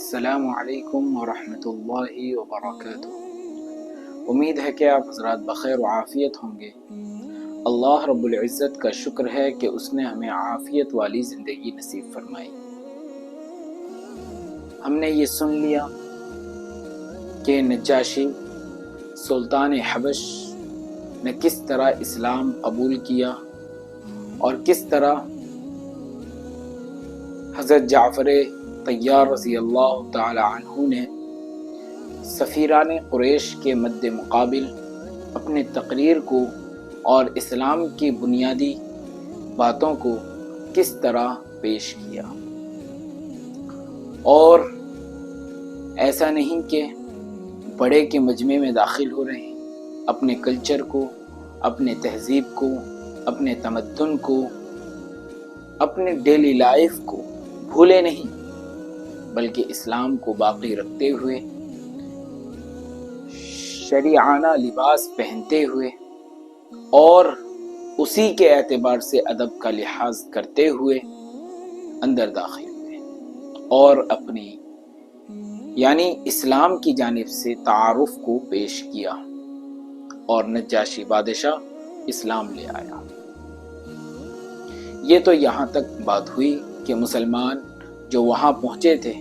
السلام علیکم ورحمۃ اللہ وبرکاتہ۔ امید ہے کہ آپ حضرات بخیر و عافیت ہوں گے۔ اللہ رب العزت کا شکر ہے کہ اس نے ہمیں عافیت والی زندگی نصیب فرمائی۔ ہم نے یہ سن لیا کہ نجاشی سلطان حبش نے کس طرح اسلام قبول کیا اور کس طرح حضرت جعفر طیار رضی اللہ تعالی عنہ نے سفیران قریش کے مد مقابل اپنے تقریر کو اور اسلام کی بنیادی باتوں کو کس طرح پیش کیا۔ اور ایسا نہیں کہ بڑے کے مجمع میں داخل ہو رہے ہیں، اپنے کلچر کو، اپنے تہذیب کو، اپنے تمدن کو، اپنے ڈیلی لائف کو بھولے نہیں، بلکہ اسلام کو باقی رکھتے ہوئے، شریعانہ لباس پہنتے ہوئے اور اسی کے اعتبار سے ادب کا لحاظ کرتے ہوئے اندر داخل ہوئے اور اپنی یعنی اسلام کی جانب سے تعارف کو پیش کیا، اور نجاشی بادشاہ اسلام لے آیا۔ یہ تو یہاں تک بات ہوئی کہ مسلمان جو وہاں پہنچے تھے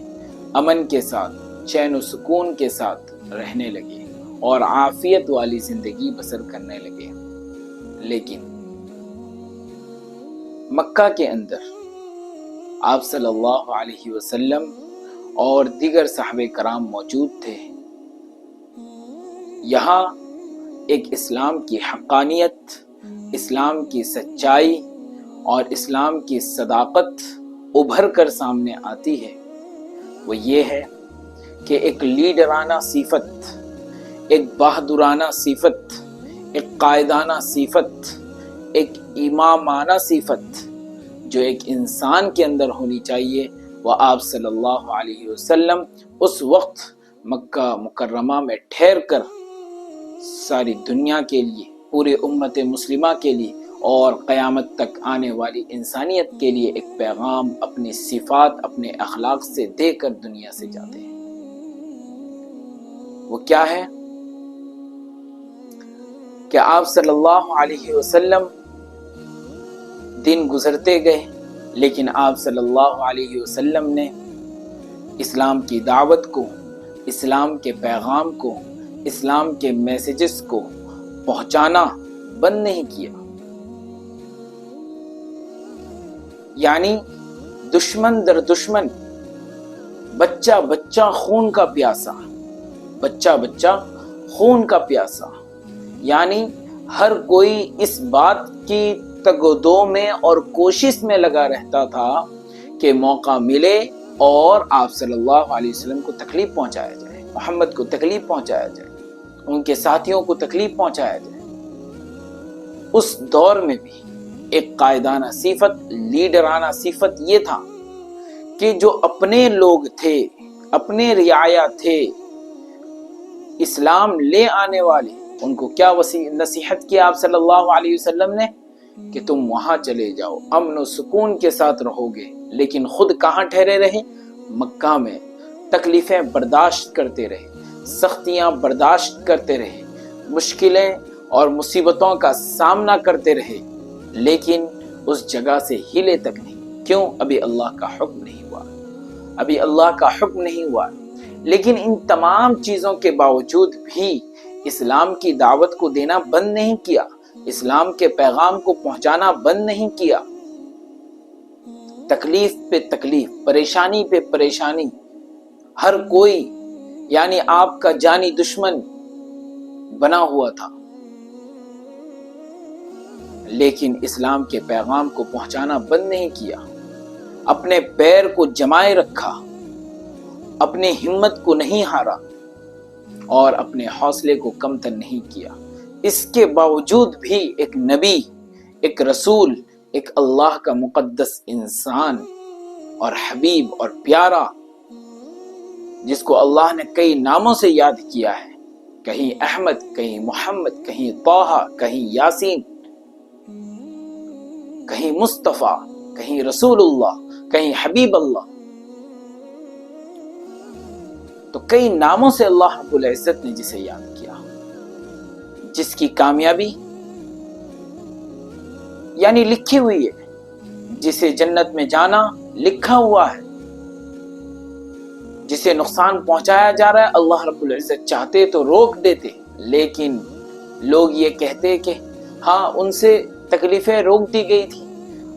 امن کے ساتھ، چین و سکون کے ساتھ رہنے لگے اور عافیت والی زندگی بسر کرنے لگے۔ لیکن مکہ کے اندر آپ صلی اللہ علیہ وسلم اور دیگر صحابہ کرام موجود تھے۔ یہاں ایک اسلام کی حقانیت، اسلام کی سچائی اور اسلام کی صداقت ابھر کر سامنے آتی ہے۔ وہ یہ ہے کہ ایک لیڈرانہ صفت، ایک بہادرانہ صفت، ایک قائدانہ صفت، ایک امامانہ صفت جو ایک انسان کے اندر ہونی چاہیے، وہ آپ صلی اللہ علیہ وسلم اس وقت مکہ مکرمہ میں ٹھہر کر ساری دنیا کے لیے، پورے امت مسلمہ کے لیے اور قیامت تک آنے والی انسانیت کے لیے ایک پیغام اپنی صفات، اپنے اخلاق سے دے کر دنیا سے جاتے ہیں۔ وہ کیا ہے کہ آپ صلی اللہ علیہ وسلم دن گزرتے گئے، لیکن آپ صلی اللہ علیہ وسلم نے اسلام کی دعوت کو، اسلام کے پیغام کو، اسلام کے میسیجز کو پہنچانا بند نہیں کیا۔ یعنی دشمن در دشمن، بچہ بچہ خون کا پیاسا، بچہ بچہ خون کا پیاسا، یعنی ہر کوئی اس بات کی تگ و دو میں اور کوشش میں لگا رہتا تھا کہ موقع ملے اور آپ صلی اللہ علیہ وسلم کو تکلیف پہنچایا جائے، محمد کو تکلیف پہنچایا جائے، ان کے ساتھیوں کو تکلیف پہنچایا جائے۔ اس دور میں بھی ایک قائدانہ صفت، لیڈرانہ صفت یہ تھا کہ جو اپنے لوگ تھے، اپنے رعایا تھے، اسلام لے آنے والے، ان کو کیا نصیحت کیا آپ صلی اللہ علیہ وسلم نے کہ تم وہاں چلے جاؤ، امن و سکون کے ساتھ رہو گے، لیکن خود کہاں ٹھہرے رہے؟ مکہ میں تکلیفیں برداشت کرتے رہے، سختیاں برداشت کرتے رہے، مشکلیں اور مصیبتوں کا سامنا کرتے رہے، لیکن اس جگہ سے ہلے تک نہیں۔ کیوں؟ ابھی اللہ کا حکم نہیں ہوا، ابھی اللہ کا حکم نہیں ہوا۔ لیکن ان تمام چیزوں کے باوجود بھی اسلام کی دعوت کو دینا بند نہیں کیا، اسلام کے پیغام کو پہنچانا بند نہیں کیا۔ تکلیف پہ تکلیف، پریشانی پہ پریشانی، ہر کوئی یعنی آپ کا جانی دشمن بنا ہوا تھا، لیکن اسلام کے پیغام کو پہنچانا بند نہیں کیا۔ اپنے پیر کو جمائے رکھا، اپنی ہمت کو نہیں ہارا اور اپنے حوصلے کو کمتر نہیں کیا۔ اس کے باوجود بھی ایک نبی، ایک رسول، ایک اللہ کا مقدس انسان اور حبیب اور پیارا، جس کو اللہ نے کئی ناموں سے یاد کیا ہے، کہیں احمد، کہیں محمد، کہیں طٰہٰ، کہیں یاسین، کہیں مصطفیٰ، کہیں رسول اللہ، کہیں حبیب اللہ، تو کئی ناموں سے اللہ رب العزت نے جسے یاد کیا، جس کی کامیابی یعنی لکھی ہوئی ہے، جسے جنت میں جانا لکھا ہوا ہے، جسے نقصان پہنچایا جا رہا ہے، اللہ رب العزت چاہتے تو روک دیتے، لیکن لوگ یہ کہتے کہ ہاں ان سے تکلیفیں روک دی گئی تھی،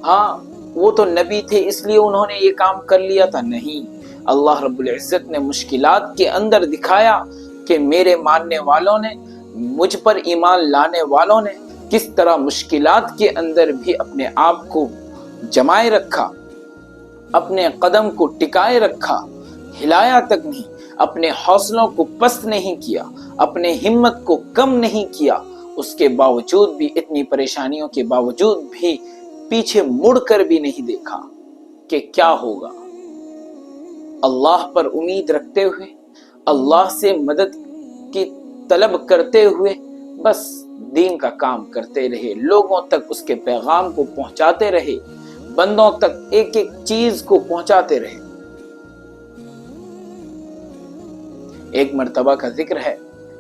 ہاں وہ تو نبی تھے اس لیے انہوں نے یہ کام کر لیا تھا۔ نہیں، اللہ رب العزت نے مشکلات کے اندر دکھایا کہ میرے ماننے والوں نے، مجھ پر ایمان لانے والوں نے کس طرح مشکلات کے اندر بھی اپنے آپ کو جمائے رکھا، اپنے قدم کو ٹکائے رکھا، ہلایا تک نہیں، اپنے حوصلوں کو پست نہیں کیا، اپنے ہمت کو کم نہیں کیا، اس کے باوجود بھی، اتنی پریشانیوں کے باوجود بھی پیچھے مڑ کر بھی نہیں دیکھا کہ کیا ہوگا۔ اللہ پر امید رکھتے ہوئے، اللہ سے مدد کی طلب کرتے ہوئے بس دین کا کام کرتے رہے، لوگوں تک اس کے پیغام کو پہنچاتے رہے، بندوں تک ایک ایک چیز کو پہنچاتے رہے۔ ایک مرتبہ کا ذکر ہے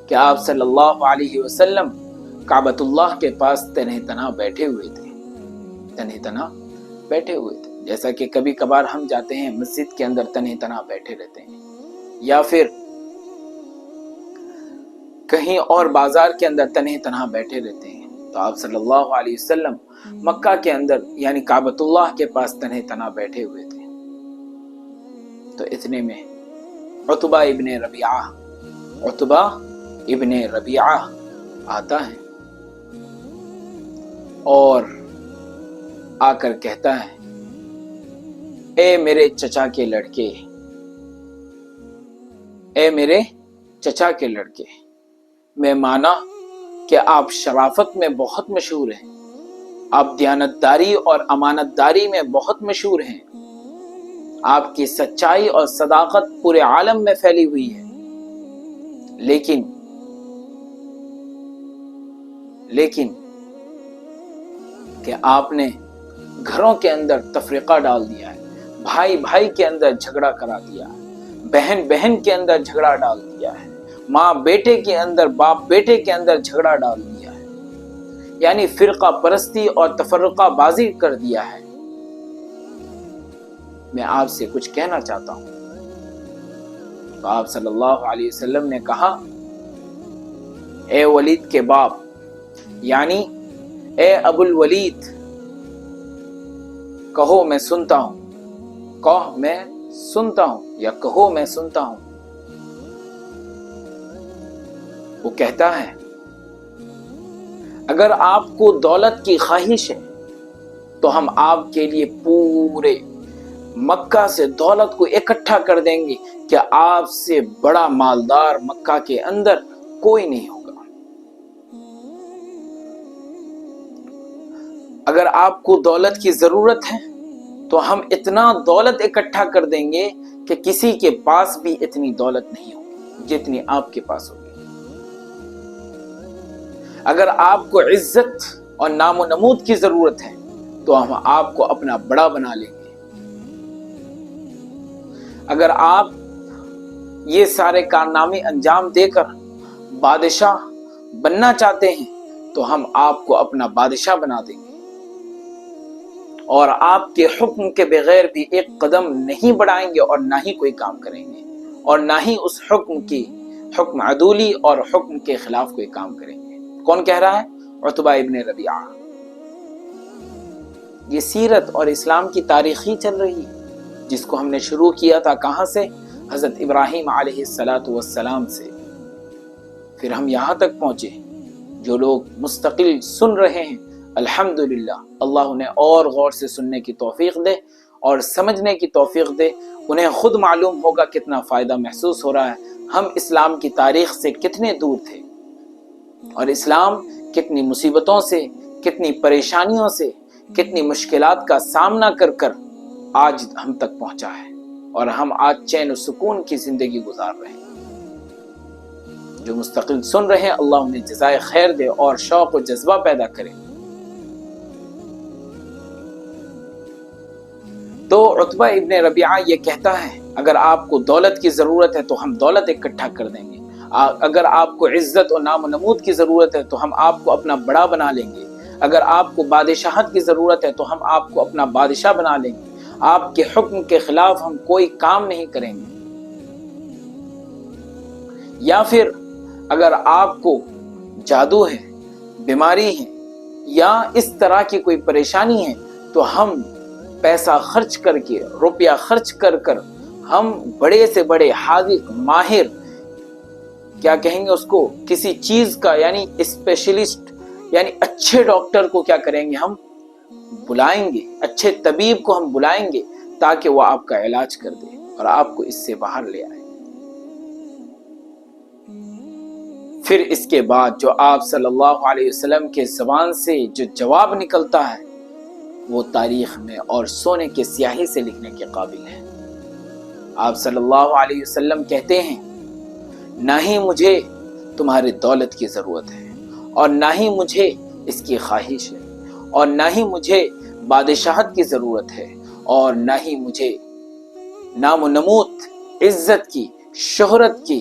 کہ آپ صلی اللہ علیہ وسلم کعبۃ اللہ کے پاس تنہ تنہا بیٹھے ہوئے تھے، تنہ تنہا بیٹھے ہوئے تھے، جیسا کہ کبھی کبھار ہم جاتے ہیں مسجد کے اندر تنہ تنہا بیٹھے رہتے ہیں، یا پھر کہیں اور بازار کے اندر تنہ تنہا بیٹھے رہتے ہیں۔ تو آپ صلی اللہ علیہ وسلم مکہ کے اندر یعنی کعبۃ اللہ کے پاس تنہ تنہا بیٹھے ہوئے تھے۔ تو اتنے میں عتبہ ابن ربیعہ آتا ہے اور آ کر کہتا ہے، اے میرے چچا کے لڑکے، اے میرے چچا کے لڑکے، میں مانا کہ آپ شرافت میں بہت مشہور ہیں، آپ دیانتداری اور امانت داری میں بہت مشہور ہیں، آپ کی سچائی اور صداقت پورے عالم میں پھیلی ہوئی ہے، لیکن کہ آپ نے گھروں کے اندر تفرقہ ڈال دیا ہے، بھائی بھائی کے اندر جھگڑا کرا دیا ہے، بہن بہن کے اندر جھگڑا ڈال دیا ہے، ماں بیٹے کے اندر، باپ بیٹے کے اندر جھگڑا ڈال دیا ہے، یعنی فرقہ پرستی اور تفرقہ بازی کر دیا ہے۔ میں آپ سے کچھ کہنا چاہتا ہوں۔ تو آپ صلی اللہ علیہ وسلم نے کہا، اے ولید کے باپ، یعنی اے ابو الولید، کہو میں سنتا ہوں، کہو میں سنتا ہوں، یا کہو میں سنتا ہوں۔ وہ کہتا ہے، اگر آپ کو دولت کی خواہش ہے تو ہم آپ کے لیے پورے مکہ سے دولت کو اکٹھا کر دیں گے کہ آپ سے بڑا مالدار مکہ کے اندر کوئی نہیں ہوگا۔ اگر آپ کو دولت کی ضرورت ہے تو ہم اتنا دولت اکٹھا کر دیں گے کہ کسی کے پاس بھی اتنی دولت نہیں ہوگی جتنی آپ کے پاس ہوگی۔ اگر آپ کو عزت اور نام و نمود کی ضرورت ہے تو ہم آپ کو اپنا بڑا بنا لیں گے۔ اگر آپ یہ سارے کارنامے انجام دے کر بادشاہ بننا چاہتے ہیں تو ہم آپ کو اپنا بادشاہ بنا دیں گے، اور آپ کے حکم کے بغیر بھی ایک قدم نہیں بڑھائیں گے اور نہ ہی کوئی کام کریں گے، اور نہ ہی اس حکم عدولی اور حکم کے خلاف کوئی کام کریں گے۔ کون کہہ رہا ہے؟ عتبہ ابن ربیعہ۔ یہ سیرت اور اسلام کی تاریخ ہی چل رہی ہے، جس کو ہم نے شروع کیا تھا کہاں سے؟ حضرت ابراہیم علیہ السلام سے، پھر ہم یہاں تک پہنچے۔ جو لوگ مستقل سن رہے ہیں، الحمدللہ، اللہ انہیں اور غور سے سننے کی توفیق دے اور سمجھنے کی توفیق دے۔ انہیں خود معلوم ہوگا کتنا فائدہ محسوس ہو رہا ہے، ہم اسلام کی تاریخ سے کتنے دور تھے، اور اسلام کتنی مصیبتوں سے، کتنی پریشانیوں سے، کتنی مشکلات کا سامنا کر کر آج ہم تک پہنچا ہے، اور ہم آج چین و سکون کی زندگی گزار رہے ہیں۔ جو مستقل سن رہے ہیں، اللہ انہیں جزائے خیر دے اور شوق و جذبہ پیدا کرے۔ تو عتبہ ابن ربیعہ یہ کہتا ہے اگر آپ کو دولت کی ضرورت ہے تو ہم دولت اکٹھا کر دیں گے، اگر آپ کو عزت اور نام و نمود کی ضرورت ہے تو ہم آپ کو اپنا بڑا بنا لیں گے، اگر آپ کو بادشاہت کی ضرورت ہے تو ہم آپ کو اپنا بادشاہ بنا لیں گے، آپ کے حکم کے خلاف ہم کوئی کام نہیں کریں گے۔ یا پھر اگر آپ کو جادو ہے، بیماری ہے یا اس طرح کی کوئی پریشانی ہے تو ہم پیسہ خرچ کر کے، روپیہ خرچ کر کر ہم بڑے سے بڑے حاذق ماہر، کیا کہیں گے اس کو، کسی چیز کا یعنی اسپیشلسٹ، یعنی اچھے ڈاکٹر کو کیا کریں گے، ہم بلائیں گے، اچھے طبیب کو ہم بلائیں گے تاکہ وہ آپ کا علاج کر دے اور آپ کو اس سے باہر لے آئے۔ پھر اس کے بعد جو آپ صلی اللہ علیہ وسلم کے زبان سے جو جواب نکلتا ہے وہ تاریخ میں اور سونے کے سیاہی سے لکھنے کے قابل ہے۔ آپ صلی اللہ علیہ وسلم کہتے ہیں نہ ہی مجھے تمہاری دولت کی ضرورت ہے اور نہ ہی مجھے اس کی خواہش ہے اور نہ ہی مجھے بادشاہت کی ضرورت ہے اور نہ ہی مجھے نام و نمود، عزت کی، شہرت کی،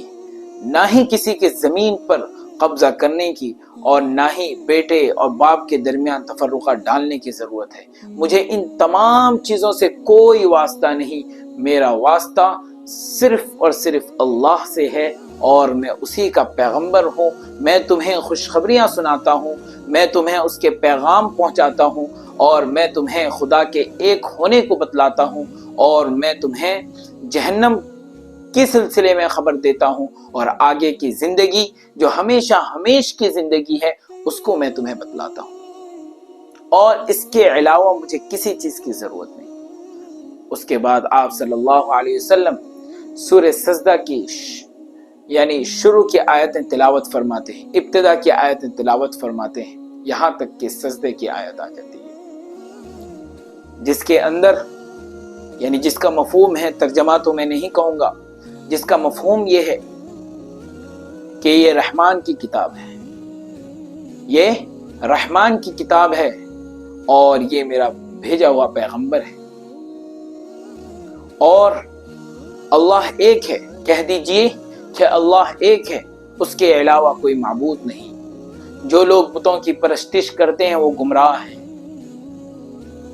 نہ ہی کسی کے زمین پر قبضہ کرنے کی اور نہ ہی بیٹے اور باپ کے درمیان تفرقہ ڈالنے کی ضرورت ہے۔ مجھے ان تمام چیزوں سے کوئی واسطہ نہیں، میرا واسطہ صرف اور صرف اللہ سے ہے اور میں اسی کا پیغمبر ہوں۔ میں تمہیں خوشخبریاں سناتا ہوں، میں تمہیں اس کے پیغام پہنچاتا ہوں اور میں تمہیں خدا کے ایک ہونے کو بتلاتا ہوں اور میں تمہیں جہنم کے سلسلے میں خبر دیتا ہوں اور آگے کی زندگی جو ہمیشہ ہمیش کی زندگی ہے اس کو میں تمہیں بتلاتا ہوں، اور اس کے علاوہ مجھے کسی چیز کی ضرورت نہیں۔ اس کے بعد آپ صلی اللہ علیہ وسلم سورہ سجدہ کی یعنی شروع کی آیتیں تلاوت فرماتے ہیں، ابتدا کی آیتیں تلاوت فرماتے ہیں، یہاں تک کہ سجدے کی آیت آ جاتی ہے، جس کے اندر یعنی جس کا مفہوم ہے، ترجمہ تو میں نہیں کہوں گا، جس کا مفہوم یہ ہے کہ یہ رحمان کی کتاب ہے، یہ رحمان کی کتاب ہے اور یہ میرا بھیجا ہوا پیغمبر ہے، اور اللہ ایک ہے، کہہ دیجئے کہ اللہ ایک ہے، اس کے علاوہ کوئی معبود نہیں۔ جو لوگ بتوں کی پرستش کرتے ہیں وہ گمراہ ہیں،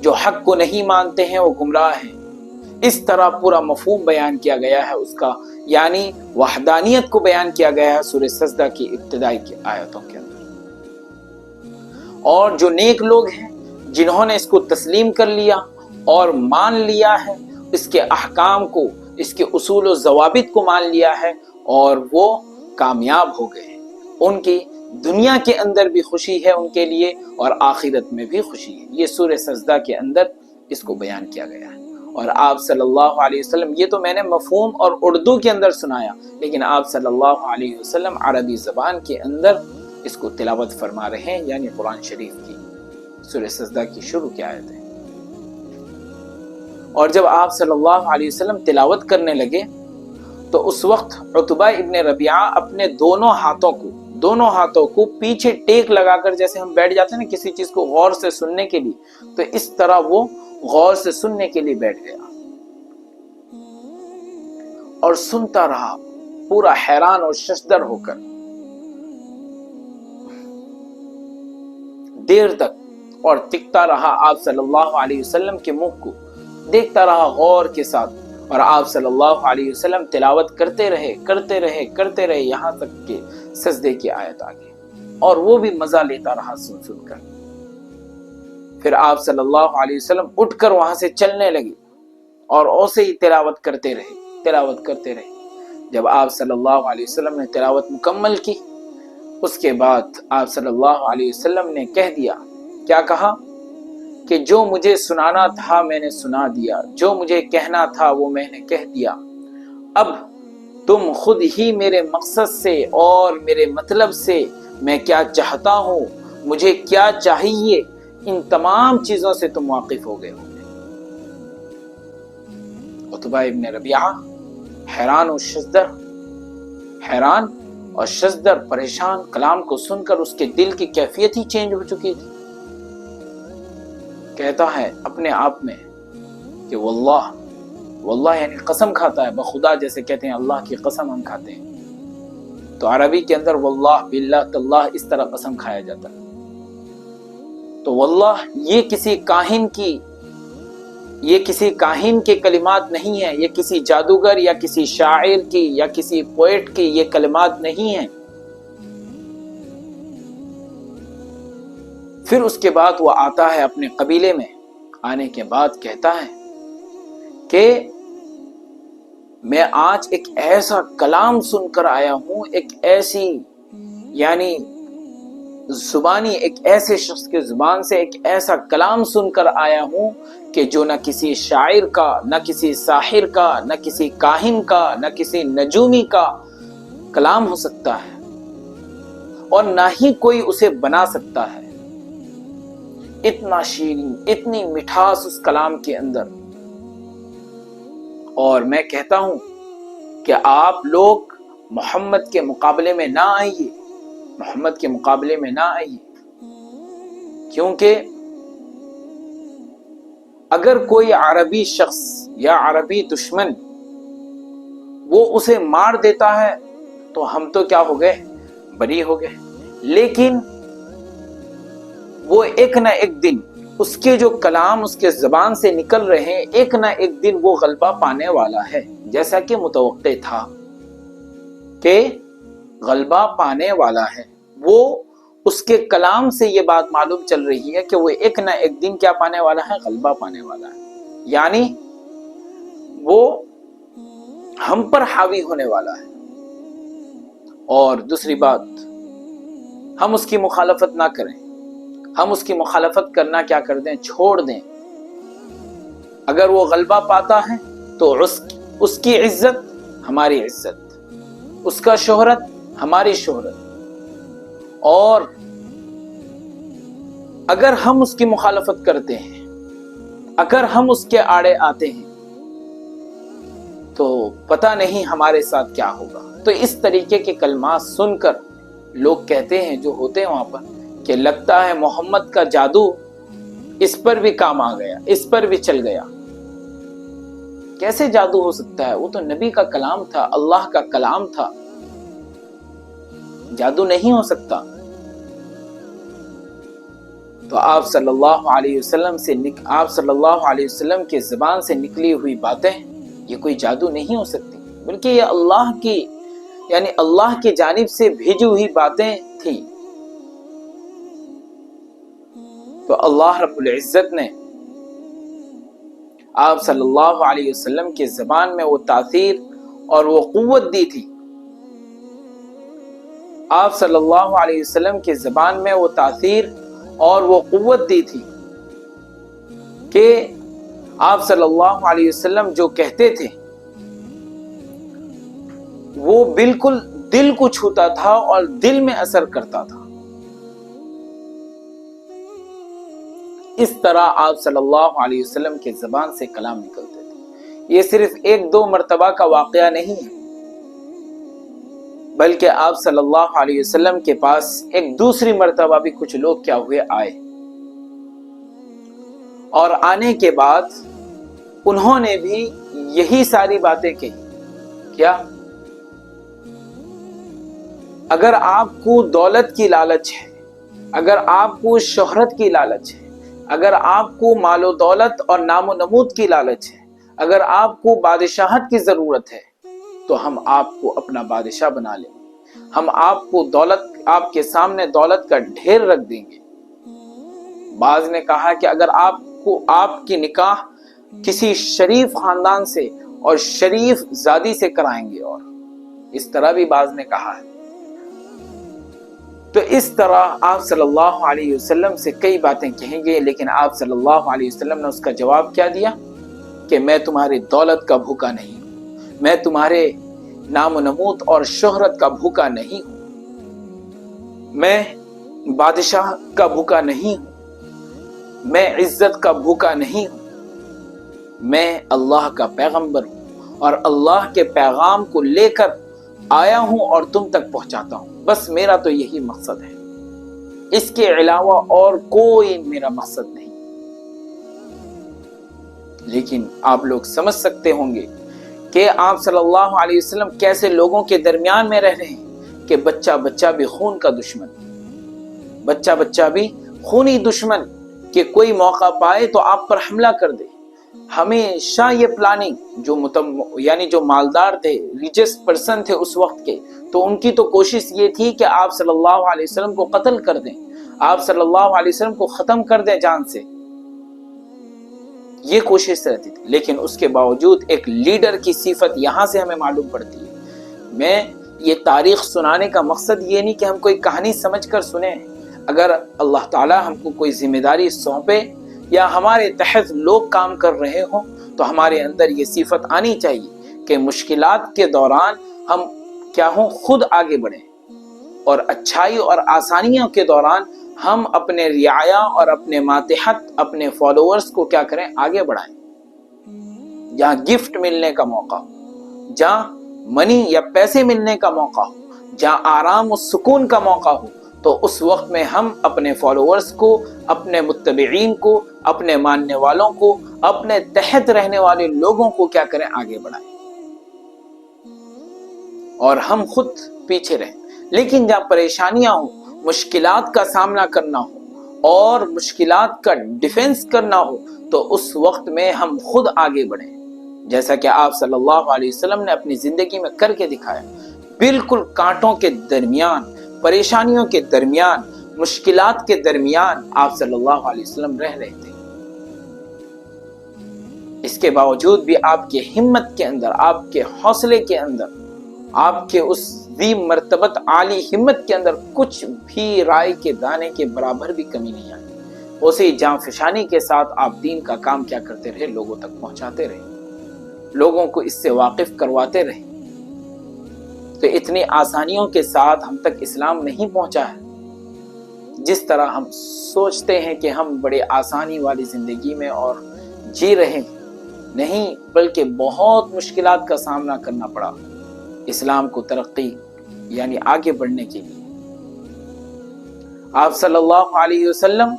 جو حق کو نہیں مانتے ہیں وہ گمراہ ہیں۔ اس طرح پورا مفہوم بیان کیا گیا ہے اس کا، یعنی وحدانیت کو بیان کیا گیا ہے سورہ سجدہ کی ابتدائی کی آیتوں کے اندر۔ اور جو نیک لوگ ہیں جنہوں نے اس کو تسلیم کر لیا اور مان لیا ہے، اس کے احکام کو، اس کے اصول و ضوابط کو مان لیا ہے اور وہ کامیاب ہو گئے، ان کی دنیا کے اندر بھی خوشی ہے ان کے لیے اور آخرت میں بھی خوشی ہے۔ یہ سورہ سجدہ کے اندر اس کو بیان کیا گیا ہے۔ اور آپ صلی اللہ علیہ وسلم، یہ تو میں نے مفہوم اور اردو کے اندر سنایا، لیکن آپ صلی اللہ علیہ وسلم عربی زبان کے اندر اس کو تلاوت فرما رہے ہیں، یعنی قرآن شریف کی سورہ سجدہ کی شروع کی آیت ہے۔ اور جب آپ صلی اللہ علیہ وسلم تلاوت کرنے لگے تو اس وقت عتبہ ابن ربیعہ اپنے دونوں ہاتھوں کو پیچھے ٹیک لگا کر، جیسے ہم بیٹھ جاتے ہیں نا کسی چیز کو غور سے سننے کے لیے، تو اس طرح وہ غور سے سننے کے لیے بیٹھ گیا اور سنتا رہا پورا حیران اور ششدر ہو کر دیر تک، اور تکتا رہا آپ صلی اللہ علیہ وسلم کے منہ کو، دیکھتا رہا غور کے ساتھ، اور آپ صلی اللہ علیہ وسلم تلاوت کرتے رہے یہاں تک کہ سجدے کی آیت آ گئی، اور وہ بھی مزہ لیتا رہا سن کر۔ پھر آپ صلی اللہ علیہ وسلم اٹھ کر وہاں سے چلنے لگے اور اسے ہی تلاوت کرتے رہے۔ جب آپ صلی اللہ علیہ وسلم نے تلاوت مکمل کی، اس کے بعد آپ صلی اللہ علیہ وسلم نے کہہ دیا، کیا کہا کہ جو مجھے سنانا تھا میں نے سنا دیا، جو مجھے کہنا تھا وہ میں نے کہہ دیا، اب تم خود ہی میرے مقصد سے اور میرے مطلب سے میں کیا چاہتا ہوں، مجھے کیا چاہیے، ان تمام چیزوں سے تم واقف ہو گئے ہو۔ عتبہ ابن ربیعہ حیران اور شزدر پریشان، کلام کو سن کر اس کے دل کی کیفیت ہی چینج ہو چکی تھی۔ کہتا ہے اپنے آپ میں کہ کہ واللہ، واللہ یعنی قسم کھاتا ہے، بخدا جیسے کہتے ہیں اللہ کی قسم ہم کھاتے ہیں، تو عربی کے اندر واللہ، باللہ، تاللہ اس طرح قسم کھایا جاتا ہے۔ تو واللہ یہ کسی کاہن کے کلمات نہیں ہیں، یہ کسی جادوگر یا کسی شاعر کی یا کسی پوئٹ کی یہ کلمات نہیں ہیں۔ پھر اس کے بعد وہ آتا ہے اپنے قبیلے میں، آنے کے بعد کہتا ہے کہ میں آج ایک ایسا کلام سن کر آیا ہوں، ایک ایسی یعنی زبانی، ایک ایسے شخص کے زبان سے ایک ایسا کلام سن کر آیا ہوں کہ جو نہ کسی شاعر کا، نہ کسی ساحر کا، نہ کسی کاہن کا، نہ کسی نجومی کا کلام ہو سکتا ہے، اور نہ ہی کوئی اسے بنا سکتا ہے۔ اتنا شیرین، اتنی مٹھاس اس کلام کے اندر۔ اور میں کہتا ہوں کہ آپ لوگ محمد کے مقابلے میں نہ آئیے، محمد کے مقابلے میں نہ آئیے، کیونکہ اگر کوئی عربی شخص یا عربی دشمن وہ اسے مار دیتا ہے تو ہم تو کیا ہو گئے؟ بری ہو گئے۔ لیکن وہ ایک نہ ایک دن اس کے جو کلام اس کے زبان سے نکل رہے ہیں، ایک نہ ایک دن وہ غلبہ پانے والا ہے، جیسا کہ متوقع تھا کہ غلبہ پانے والا ہے۔ وہ اس کے کلام سے یہ بات معلوم چل رہی ہے کہ وہ ایک نہ ایک دن کیا پانے والا ہے؟ غلبہ پانے والا ہے، یعنی وہ ہم پر حاوی ہونے والا ہے۔ اور دوسری بات، ہم اس کی مخالفت نہ کریں، ہم اس کی مخالفت کرنا کیا کر دیں؟ چھوڑ دیں۔ اگر وہ غلبہ پاتا ہے تو اس کی عزت ہماری عزت، اس کا شہرت ہماری شہرت، اور اگر ہم اس کی مخالفت کرتے ہیں، اگر ہم اس کے آڑے آتے ہیں تو پتہ نہیں ہمارے ساتھ کیا ہوگا۔ تو اس طریقے کے کلمات سن کر لوگ کہتے ہیں، جو ہوتے ہیں وہاں پر، کہ لگتا ہے محمد کا جادو اس پر بھی کام آ گیا، اس پر بھی چل گیا۔ کیسے جادو ہو سکتا ہے؟ وہ تو نبی کا کلام تھا، اللہ کا کلام تھا، جادو نہیں ہو سکتا۔ تو آپ صلی اللہ علیہ وسلم کے زبان سے نکلی ہوئی باتیں یہ کوئی جادو نہیں ہو سکتی، بلکہ یہ اللہ کی یعنی اللہ کی جانب سے بھیجی ہوئی باتیں تھیں۔ تو اللہ رب العزت نے آپ صلی اللہ علیہ وسلم کے زبان میں وہ تاثیر اور وہ قوت دی تھی، آپ صلی اللہ علیہ وسلم کے زبان میں وہ تاثیر اور وہ قوت دی تھی کہ آپ صلی اللہ علیہ وسلم جو کہتے تھے وہ بالکل دل کو چھوتا تھا اور دل میں اثر کرتا تھا۔ اس طرح آپ صلی اللہ علیہ وسلم کے زبان سے کلام نکلتے تھے۔ یہ صرف ایک دو مرتبہ کا واقعہ نہیں ہے، بلکہ آپ صلی اللہ علیہ وسلم کے پاس ایک دوسری مرتبہ بھی کچھ لوگ کیا ہوئے آئے، اور آنے کے بعد انہوں نے بھی یہی ساری باتیں کہی۔ کیا؟ اگر آپ کو دولت کی لالچ ہے، اگر آپ کو شہرت کی لالچ ہے، اگر آپ کو مال و دولت اور نام و نمود کی لالچ ہے، اگر آپ کو بادشاہت کی ضرورت ہے، تو ہم آپ کو اپنا بادشاہ بنا لیں گے، ہم آپ کو آپ کے سامنے دولت کا ڈھیر رکھ دیں گے۔ بعض نے کہا کہ اگر آپ کی نکاح کسی شریف خاندان سے اور شریف زادی سے کرائیں گے، اور اس طرح بھی بعض نے کہا ہے۔ تو اس طرح آپ صلی اللہ علیہ وسلم سے کئی باتیں کہیں گے، لیکن آپ صلی اللہ علیہ وسلم نے اس کا جواب کیا دیا کہ میں تمہاری دولت کا بھوکا نہیں ہوں، میں تمہارے نام و نمود اور شہرت کا بھوکا نہیں ہوں، میں بادشاہ کا بھوکا نہیں ہوں، میں عزت کا بھوکا نہیں ہوں، میں اللہ کا پیغمبر ہوں اور اللہ کے پیغام کو لے کر آیا ہوں اور تم تک پہنچاتا ہوں۔ بس میرا تو یہی مقصد ہے، اس کے علاوہ اور کوئی میرا مقصد نہیں۔ لیکن آپ لوگ سمجھ سکتے ہوں گے کہ آپ صلی اللہ علیہ وسلم کیسے لوگوں کے درمیان میں رہ رہے ہیں کہ بچہ بچہ بھی خون کا دشمن، بچہ بچہ بھی خونی دشمن، کہ کوئی موقع پائے تو آپ پر حملہ کر دے۔ ہمیشہ یہ پلاننگ جو مالدار تھے، ریچس پرسن تھے اس وقت کے، تو ان کی تو کوشش یہ تھی کہ آپ صلی اللہ علیہ وسلم کو قتل کر دیں، آپ صلی اللہ علیہ وسلم کو ختم کر دیں جان سے، یہ کوشش رہتی تھی۔ لیکن اس کے باوجود ایک لیڈر کی صفت یہاں سے ہمیں معلوم پڑتی ہے۔ میں یہ تاریخ سنانے کا مقصد یہ نہیں کہ ہم کوئی کہانی سمجھ کر سنیں، اگر اللہ تعالی ہم کو کوئی ذمہ داری سونپے یا ہمارے تحت لوگ کام کر رہے ہوں تو ہمارے اندر یہ صفت آنی چاہیے کہ مشکلات کے دوران ہم کیا ہوں، خود آگے بڑھیں، اور اچھائی اور آسانیوں کے دوران ہم اپنے رعایا اور اپنے ماتحت اپنے فالوورز کو کیا کریں، آگے بڑھائیں۔ جہاں گفٹ ملنے کا موقع ہو، جہاں منی یا پیسے ملنے کا موقع ہو، جہاں آرام و سکون کا موقع ہو، تو اس وقت میں ہم اپنے فالوورز کو، اپنے متبعین کو، اپنے ماننے والوں کو، اپنے تحت رہنے والے لوگوں کو کیا کریں، آگے بڑھائیں، اور ہم خود پیچھے رہیں۔ لیکن جہاں پریشانیاں ہوں، مشکلات کا سامنا کرنا ہو اور مشکلات کا ڈیفنس کرنا ہو، تو اس وقت میں ہم خود آگے بڑھیں، جیسا کہ آپ صلی اللہ علیہ وسلم نے اپنی زندگی میں کر کے دکھایا۔ بالکل کانٹوں کے درمیان، پریشانیوں کے درمیان، مشکلات کے درمیان آپ صلی اللہ علیہ وسلم رہ رہے تھے۔ اس کے باوجود بھی آپ کے ہمت کے اندر، آپ کے حوصلے کے اندر، آپ کے اس ذی مرتبت عالی ہمت کے اندر کچھ بھی رائے کے دانے کے برابر بھی کمی نہیں آئی۔ اسی جاں فشانی کے ساتھ آپ دین کا کام کیا کرتے رہے، لوگوں تک پہنچاتے رہے، لوگوں کو اس سے واقف کرواتے رہے۔ تو اتنی آسانیوں کے ساتھ ہم تک اسلام نہیں پہنچا ہے جس طرح ہم سوچتے ہیں کہ ہم بڑے آسانی والی زندگی میں اور جی رہے ہیں، نہیں، بلکہ بہت مشکلات کا سامنا کرنا پڑا اسلام کو ترقی یعنی آگے بڑھنے کے لیے۔ آپ صلی اللہ علیہ وسلم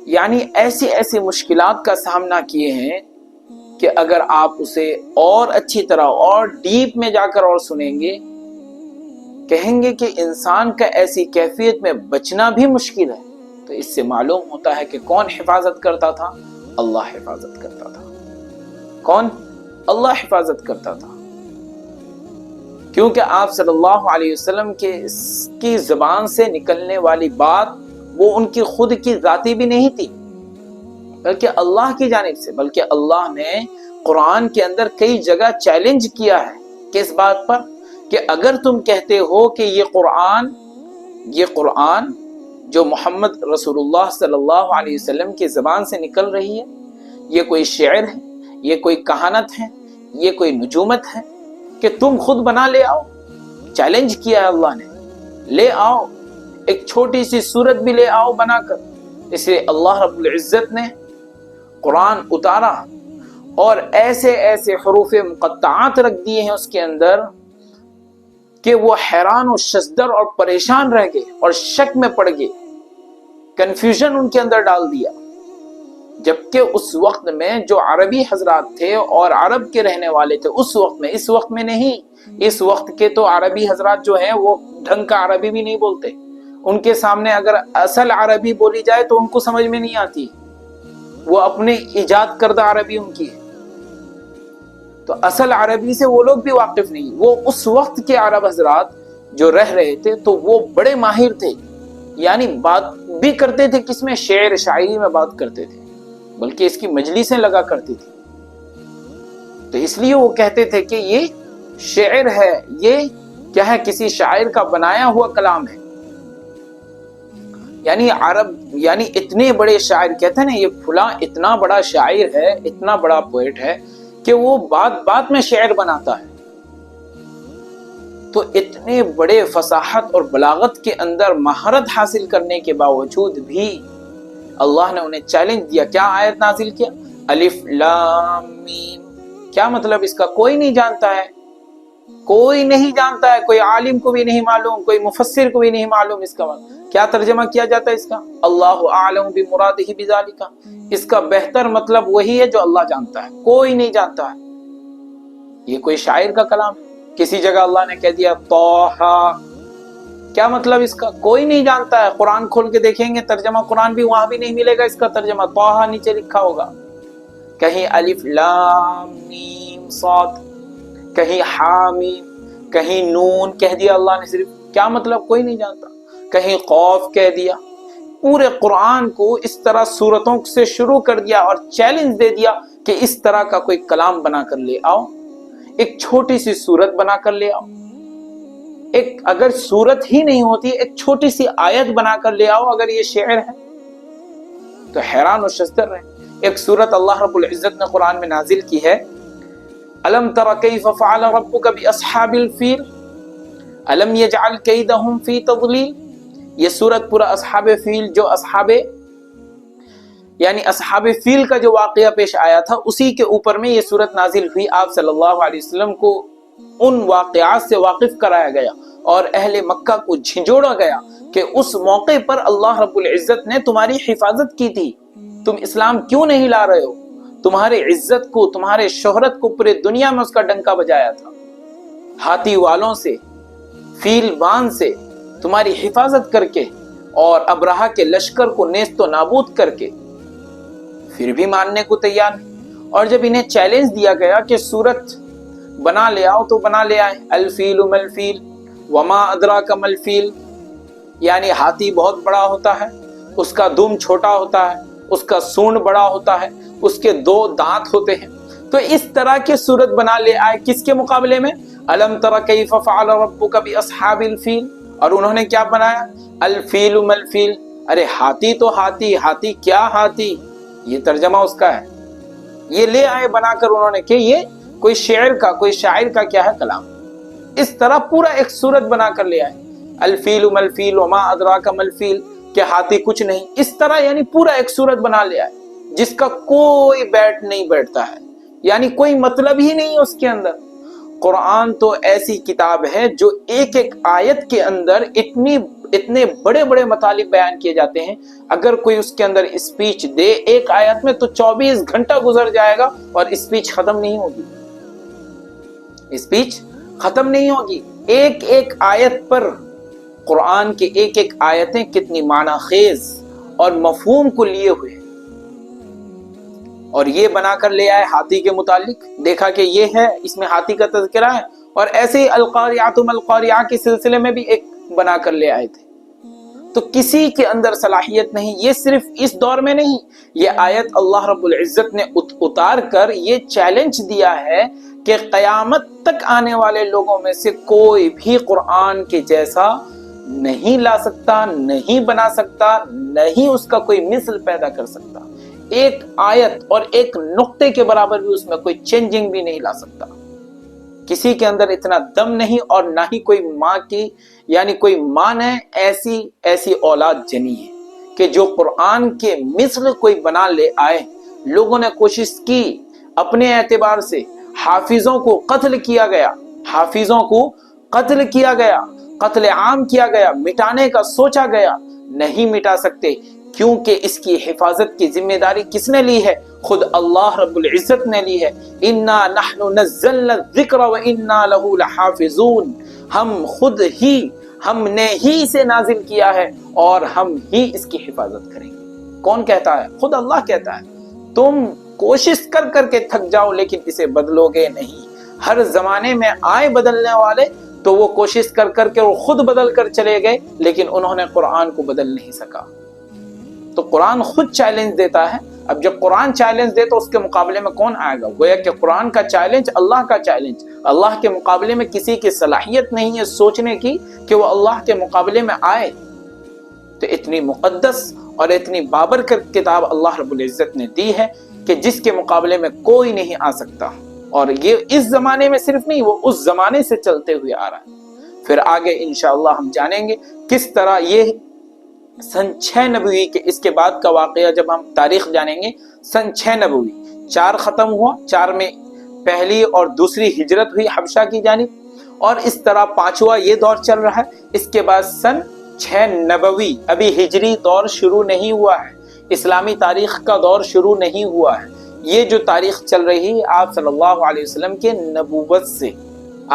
یعنی ایسی ایسی مشکلات کا سامنا کیے ہیں کہ اگر آپ اسے اور اچھی طرح اور ڈیپ میں جا کر اور سنیں گے، کہیں گے کہ انسان کا ایسی کیفیت میں بچنا بھی مشکل ہے۔ تو اس سے معلوم ہوتا ہے کہ کون حفاظت کرتا تھا، اللہ حفاظت کرتا تھا۔ کون؟ اللہ حفاظت کرتا تھا، کیونکہ آپ صلی اللہ علیہ وسلم کی زبان سے نکلنے والی بات وہ ان کی خود کی ذاتی بھی نہیں تھی، بلکہ اللہ کی جانب سے، بلکہ اللہ نے قرآن کے اندر کئی جگہ چیلنج کیا ہے کس بات پر، کہ اگر تم کہتے ہو کہ یہ قرآن جو محمد رسول اللہ صلی اللہ علیہ وسلم کی زبان سے نکل رہی ہے، یہ کوئی شعر ہے، یہ کوئی کہانت ہے، یہ کوئی نجومت ہے کہ تم خود بنا لے آؤ۔ چیلنج کیا ہے اللہ نے، لے آؤ، ایک چھوٹی سی سورت بھی لے آؤ بنا کر۔ اس لیے اللہ رب العزت نے قرآن اتارا اور ایسے ایسے حروف مقطعات رکھ دیے ہیں اس کے اندر کہ وہ حیران و شزدر اور پریشان رہ گئے اور شک میں پڑ گئے، کنفیوژن ان کے اندر ڈال دیا۔ جبکہ اس وقت میں جو عربی حضرات تھے اور عرب کے رہنے والے تھے اس وقت میں نہیں، اس وقت کے تو عربی حضرات جو ہیں وہ ڈھنگ کا عربی بھی نہیں بولتے، ان کے سامنے اگر اصل عربی بولی جائے تو ان کو سمجھ میں نہیں آتی، وہ اپنے ایجاد کردہ عربی ان کی ہے، تو اصل عربی سے وہ لوگ بھی واقف نہیں۔ وہ اس وقت کے عرب حضرات جو رہ رہے تھے تو وہ بڑے ماہر تھے، یعنی بات بھی کرتے تھے کس میں، شعر شاعری میں بات کرتے تھے، بلکہ اس کی مجلسیں لگا کرتی تھی۔ تو اس لیے وہ کہتے تھے کہ یہ شعر ہے، یہ کیا ہے، کسی شاعر کا بنایا ہوا کلام ہے۔ یعنی عرب یعنی اتنے بڑے شاعر، کہتے ہیں نا یہ فلاں اتنا بڑا شاعر ہے، اتنا بڑا پوئٹ ہے کہ وہ بات بات میں شعر بناتا ہے۔ تو اتنے بڑے فصاحت اور بلاغت کے اندر مہارت حاصل کرنے کے باوجود بھی اللہ نے انہیں چیلنج دیا۔ کیا آیت نازل کیا؟ الف لام میم۔ کیا مطلب اس کا؟ کوئی نہیں جانتا ہے، کوئی نہیں جانتا ہے، کوئی عالم کو بھی نہیں معلوم، کوئی مفسر کو بھی نہیں معلوم اس کا کیا ترجمہ کیا جاتا ہے اس کا؟ اللہ اعلم بمرادہ بذالک، اس کا بہتر مطلب وہی ہے جو اللہ جانتا ہے، کوئی نہیں جانتا ہے۔ یہ کوئی شاعر کا کلام ہے؟ کسی جگہ اللہ نے کہہ دیا طٰہٰ، کیا مطلب اس کا؟ کوئی نہیں جانتا ہے۔ قرآن کھول کے دیکھیں گے ترجمہ قرآن بھی، وہاں بھی نہیں ملے گا اس کا ترجمہ۔ طٰہٰ نیچے لکھا ہوگا، کہیں الف لام میم صاد، کہیں حامیم، کہیں نون کہہ دیا اللہ نے صرف، کیا مطلب کوئی نہیں جانتا، کہیں قاف کہہ دیا۔ پورے قرآن کو اس طرح صورتوں سے شروع کر دیا اور چیلنج دے دیا کہ اس طرح کا کوئی کلام بنا کر لے آؤ، ایک چھوٹی سی صورت بنا کر لے آؤ، ایک اگر صورت ہی نہیں ہوتی ایک چھوٹی سی آیت بنا کر لے آؤ، اگر یہ شعر ہے تو حیران و شزدر رہے۔ ایک صورت اللہ رب العزت نے قرآن میں نازل کی ہے، الم تر کیف فعل ربک باصحاب الفیل الم یجعل کیدہم فی تضلیل۔ یہ صورت پورا اصحاب فیل، جو اصحاب فیل کا جو واقعہ پیش آیا تھا اسی کے اوپر میں یہ صورت نازل ہوئی۔ آپ صلی اللہ علیہ وسلم کو ان واقعات سے واقف کرایا گیا اور اہل مکہ کو جھنجھوڑا گیا کہ اس موقع پر اللہ رب العزت نے تمہاری حفاظت کی تھی، تم اسلام کیوں نہیں لا رہے ہو؟ تمہارے عزت کو، تمہارے شہرت کو پورے دنیا میں اس کا ڈنکا بجایا تھا، ہاتھی والوں سے، فیل بان سے تمہاری حفاظت کر کے اور ابرہہ کے لشکر کو نیست و نابود کر کے، پھر بھی ماننے کو تیار نہیں۔ اور جب انہیں چیلنج دیا گیا کہ سورت بنا لے آؤ تو بنا لے آئے، الفیل ملفیل وما ادراک ملفیل، یعنی ہاتھی بہت بڑا ہوتا ہے، اس کا دم چھوٹا ہوتا ہے، اس کا سونڈ بڑا ہوتا ہے، اس کے 2 دانت ہوتے ہیں۔ تو اس طرح کے صورت بنا لے آئے، کس کے مقابلے میں؟ الم تر کیف فعل ربک باصحاب الفیل، اور انہوں نے کیا بنایا؟ الفیل ملفیل، ارے ہاتھی تو ہاتھی، ہاتھی کیا ہاتھی، یہ ترجمہ اس کا ہے۔ یہ لے آئے بنا کر انہوں نے کہ یہ کوئی شعر کا، کوئی شاعر کا کیا ہے کلام۔ اس طرح پورا ایک صورت بنا کر لے آئے، الفیل ملفیل وما ادراک ملفیل، کہ ہاتھی کچھ نہیں، اس طرح یعنی پورا ایک صورت بنا لے آئے جس کا کوئی بیٹ نہیں بیٹھتا ہے، یعنی کوئی مطلب ہی نہیں اس کے اندر۔ قرآن تو ایسی کتاب ہے جو ایک ایک آیت کے اندر اتنے بڑے بڑے مطالب بیان کیے جاتے ہیں، اگر کوئی اس کے اندر اسپیچ دے ایک آیت میں تو 24 گھنٹہ گزر جائے گا اور اسپیچ ختم نہیں ہوگی، اسپیچ ختم نہیں ہوگی۔ ایک ایک آیت پر قرآن کے ایک ایک آیتیں کتنی معنی خیز اور مفہوم کو لیے ہوئے، اور یہ بنا کر لے آئے ہاتھی کے متعلق، دیکھا کہ یہ ہے، اس میں ہاتھی کا تذکرہ ہے، اور ایسے ہی القاریات مالقاریہ کے سلسلے میں بھی ایک بنا کر لے آئے تھے۔ تو کسی کے اندر صلاحیت نہیں، یہ صرف اس دور میں نہیں، یہ آیت اللہ رب العزت نے اتار کر یہ چیلنج دیا ہے کہ قیامت تک آنے والے لوگوں میں سے کوئی بھی قرآن کے جیسا نہیں لا سکتا، نہیں بنا سکتا، نہیں اس کا کوئی مثل پیدا کر سکتا، ایک آیت اور ایک نقطے کے برابر بھی اس میں کوئی چینجنگ بھی نہیں لا سکتا۔ کسی کے اندر اتنا دم نہیں، اور نہ ہی کوئی ماں کی، یعنی کوئی ماں نے ایسی اولاد جنی ہے کہ جو قرآن کے مثل کوئی بنا لے آئے۔ لوگوں نے کوشش کی اپنے اعتبار سے، حافظوں کو قتل کیا گیا، حافظوں کو قتل کیا گیا، قتل عام کیا گیا، مٹانے کا سوچا گیا، نہیں مٹا سکتے، کیونکہ اس کی حفاظت کی ذمہ داری کس نے لی ہے؟ خود اللہ رب العزت نے لی ہے۔ انا نحن نزلنا الذکر وانا له لحافظون، ہم نے ہی اسے نازل کیا ہے اور ہم ہی اس کی حفاظت کریں گے۔ کون کہتا ہے؟ خود اللہ کہتا ہے۔ تم کوشش کر کر کے تھک جاؤ لیکن اسے بدلو گے نہیں۔ ہر زمانے میں آئے بدلنے والے تو وہ کوشش کر کر کے وہ خود بدل کر چلے گئے، لیکن انہوں نے قرآن کو بدل نہیں سکا۔ تو قرآن خود چیلنج دیتا ہے۔ اب جب قرآن چیلنج دے تو اس کے مقابلے میں کون آئے گا؟ گویا کہ قرآن کا چیلنج اللہ کا چیلنج، اللہ کے مقابلے میں کسی کی صلاحیت نہیں ہے سوچنے کی کہ وہ اللہ کے مقابلے میں آئے۔ تو اتنی مقدس اور اتنی بابرکت کتاب اللہ رب العزت نے دی ہے کہ جس کے مقابلے میں کوئی نہیں آ سکتا، اور یہ اس زمانے میں صرف نہیں، وہ اس زمانے سے چلتے ہوئے آ رہا ہے۔ پھر آگے انشاءاللہ ہم جانیں گے کس طرح یہ سن 6 نبوی کے اس کے بعد کا واقعہ، جب ہم تاریخ جانیں گے، سن 6 نبوی 4 ختم ہوا، 4 میں پہلی اور دوسری ہجرت ہوئی حبشہ کی جانب، اور اس طرح پانچواں یہ دور چل رہا ہے. اس کے بعد سن 6 نبوی، ابھی ہجری دور شروع نہیں ہوا ہے، اسلامی تاریخ کا دور شروع نہیں ہوا ہے. یہ جو تاریخ چل رہی ہے آپ صلی اللہ علیہ وسلم کے نبوت سے،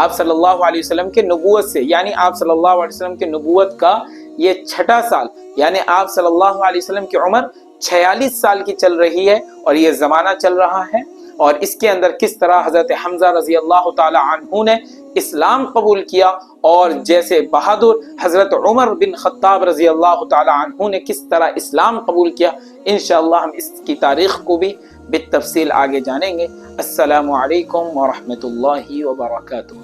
آپ صلی اللہ علیہ وسلم کے نبوت سے، یعنی آپ صلی اللہ علیہ وسلم کے نبوت کا یہ 6واں سال، یعنی آپ صلی اللہ علیہ وسلم کی عمر 46 سال کی چل رہی ہے. اور یہ زمانہ چل رہا ہے، اور اس کے اندر کس طرح حضرت حمزہ رضی اللہ تعالی عنہ نے اسلام قبول کیا، اور جیسے بہادر حضرت عمر بن خطاب رضی اللہ تعالی عنہ نے کس طرح اسلام قبول کیا. انشاءاللہ ہم اس کی تاریخ کو بھی بالتفصیل آگے جانیں گے. السلام علیکم ورحمۃ اللہ وبرکاتہ.